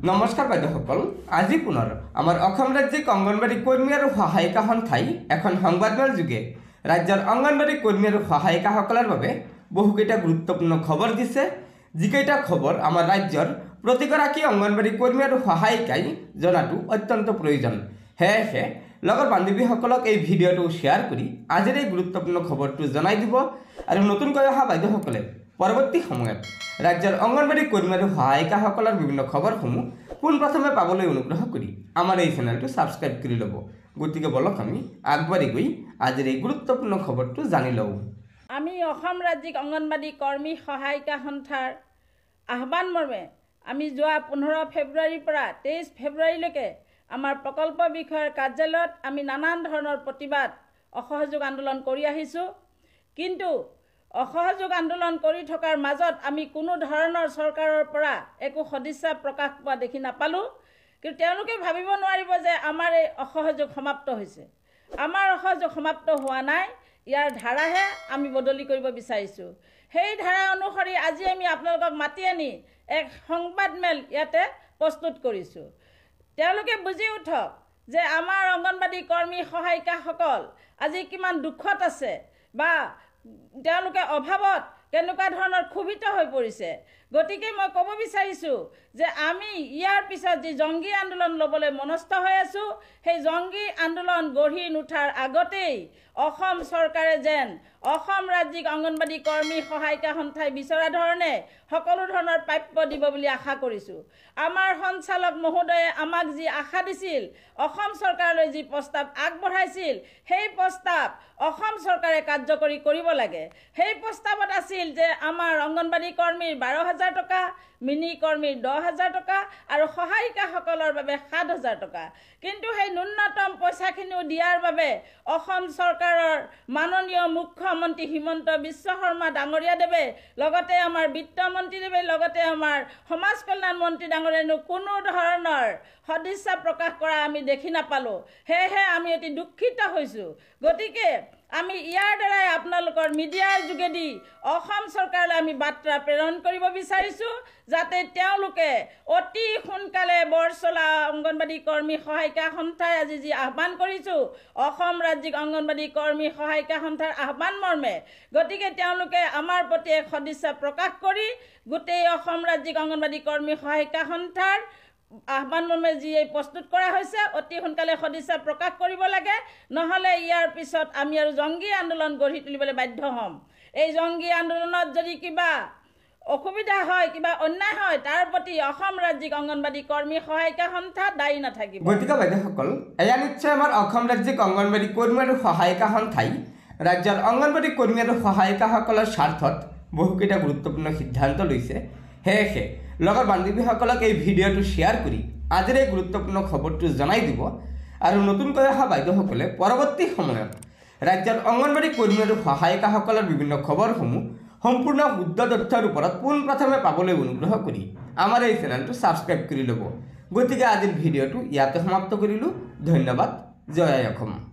নমস্কাৰ বাইদেউসকল, আজি পুনৰ আমাৰ অসম ৰাজ্যিক অংগনবাড়ী কৰ্মী আৰু সহায়িকা সন্থাই এখন সংবাদমেল যোগে ৰাজ্যৰ অংগনবাড়ী কৰ্মী আৰু সহায়িকাসকলৰ বাবে বহুকেইটা গুৰুত্বপূৰ্ণ খবৰ দিছে, যিকেইটা খবৰ আমাৰ ৰাজ্যৰ প্ৰতিগৰাকী অংগনবাড়ী কৰ্মী আৰু সহায়িকাই জনাটো অত্যন্ত প্ৰয়োজন। সেয়েহে লগৰ বান্ধৱীসকলক এই ভিডিঅ'টো শ্বেয়াৰ কৰি আজিৰ এই গুৰুত্বপূৰ্ণ খবৰটো জনাই দিব আৰু নতুনকৈ অহা বাইদেউসকলে পৰৱৰ্তী সময়ত ৰাজ্যৰ অংগনবাড়ী কৰ্মী আৰু সহায়িকাসকলৰ বিভিন্ন খবৰসমূহ পোনপ্ৰথমে পাবলৈ অনুগ্ৰহ কৰি আমাৰ এই চেনেলটো ছাবস্ক্ৰাইব কৰি ল'ব। গতিকে বলক আমি আগবাঢ়ি গৈ আজিৰ এই গুৰুত্বপূৰ্ণ খবৰটো জানি লওঁ। আমি অসম ৰাজ্যিক অংগনবাড়ী কৰ্মী সহায়িকা সন্থাৰ আহ্বান মৰ্মে আমি যোৱা 15 ফেব্ৰুৱাৰীৰ পৰা 23 ফেব্ৰুৱাৰীলৈকে আমাৰ প্ৰকল্প বিষয়ৰ কাৰ্যালয়ত আমি নানান ধৰণৰ প্ৰতিবাদ অসহযোগ আন্দোলন কৰি আহিছোঁ। কিন্তু অসহযোগ আন্দোলন কৰি থকাৰ মাজত আমি কোনো ধৰণৰ চৰকাৰৰ পৰা একো সদিচ্ছা প্ৰকাশ পোৱা দেখি নাপালোঁ। কিন্তু তেওঁলোকে ভাবিব নোৱাৰিব যে আমাৰ এই অসহযোগ সমাপ্ত হৈছে। আমাৰ অসহযোগ সমাপ্ত হোৱা নাই, ইয়াৰ ধাৰাহে আমি বদলি কৰিব বিচাৰিছোঁ। সেই ধাৰা অনুসৰি আজি আমি আপোনালোকক মাতি আনি এক সংবাদমেল ইয়াতে প্ৰস্তুত কৰিছোঁ। তেওঁলোকে বুজি উঠক যে আমাৰ অংগনবাড়ী কৰ্মী সহায়িকাসকল আজি কিমান দুখত আছে বা তেওঁলোকে অভাৱত কেনেকুৱা ধৰণৰ ক্ষোভিত হৈ পৰিছে। গতিকে মই ক'ব বিচাৰিছোঁ যে আমি ইয়াৰ পিছত যি জংগী আন্দোলন ল'বলৈ মনস্থ হৈ আছোঁ, সেই জংগী আন্দোলন গঢ়ি নুঠাৰ আগতেই অসম চৰকাৰে যেন অসম ৰাজ্যিক অংগনবাড়ী কৰ্মী সহায়িকা সন্থাই বিচৰা ধৰণে সকলো ধৰণৰ প্ৰাপ্য দিব বুলি আশা কৰিছোঁ। আমাৰ সঞ্চালক মহোদয়ে আমাক যি আশা দিছিল, অসম চৰকাৰলৈ যি প্ৰস্তাৱ আগবঢ়াইছিল, সেই প্ৰস্তাৱ অসম চৰকাৰে কাৰ্যকৰী কৰিব লাগে। সেই প্ৰস্তাৱত আছিল যে আমাৰ অংগনবাড়ী কৰ্মীৰ 12,000 টকা, মিনি কৰ্মীৰ 10,000 টকা আৰু সহায়িকাসকলৰ বাবে 7,000 টকা। কিন্তু সেই ন্যূনতম পইচাখিনিও দিয়াৰ বাবে অসম চৰকাৰৰ মাননীয় মুখ্যমন্ত্ৰী হিমন্ত বিশ্ব শৰ্মা ডাঙৰীয়াদেৱে, লগতে আমাৰ বিত্তমন্ত্ৰীদেৱে, লগতে আমাৰ সমাজ কল্যাণ মন্ত্ৰী ডাঙৰীয়ানো কোনো ধৰণৰ সদিচ্ছা প্ৰকাশ কৰা আমি দেখি নাপালোঁ। সেয়েহে আমি অতি দুখিত হৈছোঁ। গতিকে আমি ইয়াৰ দ্বাৰাই আপোনালোকৰ মিডিয়াৰ যোগেদি অসম চৰকাৰলৈ আমি বাৰ্তা প্ৰেৰণ কৰিব বিচাৰিছোঁ, যাতে তেওঁলোকে অতি সোনকালে বৰচলা অংগনবাড়ী কৰ্মী সহায়িকা সন্থাই আজি যি আহ্বান কৰিছোঁ, অসম ৰাজ্যিক অংগনবাড়ী কৰ্মী সহায়িকা সন্থাৰ আহ্বান মৰ্মে, গতিকে তেওঁলোকে আমাৰ প্ৰতি এক সদিচ্ছা প্ৰকাশ কৰি গোটেই অসম ৰাজ্যিক অংগনবাড়ী কৰ্মী সহায়িকা সন্থাৰ আহ্বান মৰ্মে যি প্ৰস্তুত কৰা হৈছে, অতি সোনকালে সদিচ্ছা প্ৰকাশ কৰিব লাগে। নহ'লে ইয়াৰ পিছত আমি আৰু জংগী আন্দোলন গঢ়ি তুলিবলৈ বাধ্য হ'ম। এই জংগী আন্দোলনত যদি কিবা অসুবিধা হয়, কিবা অন্যায় হয়, তাৰ প্ৰতি অসম ৰাজ্যিক অংগনবাড়ী কৰ্মী সহায়িকা সন্থা দায়ী নাথাকিব। গতিকে বাইদেউসকল, এয়া নিশ্চয় আমাৰ অসম ৰাজ্যিক অংগনবাড়ী কৰ্মী আৰু সহায়িকা সন্থাই ৰাজ্যৰ অংগনবাড়ী কৰ্মী আৰু সহায়িকাসকলৰ স্বাৰ্থত বহুকেইটা গুৰুত্বপূৰ্ণ সিদ্ধান্ত লৈছে। সেয়েহে লগৰ বান্ধৱীসকলক এই ভিডিঅ'টো শ্বেয়াৰ কৰি আজিৰ এই গুৰুত্বপূৰ্ণ খবৰটো জনাই দিব আৰু নতুনকৈ অহা বাইদেউসকলে পৰৱৰ্তী সময়ত ৰাজ্যৰ অংগনবাড়ী কৰ্মী আৰু সহায়িকাসকলৰ বিভিন্ন খবৰসমূহ সম্পূৰ্ণ শুদ্ধ তথ্যৰ ওপৰত পোনপ্ৰথমে পাবলৈ অনুগ্ৰহ কৰি আমাৰ এই চেনেলটো ছাবস্ক্ৰাইব কৰি ল'ব। গতিকে আজিৰ ভিডিঅ'টো ইয়াতে সমাপ্ত কৰিলোঁ। ধন্যবাদ। জয় আই অসম।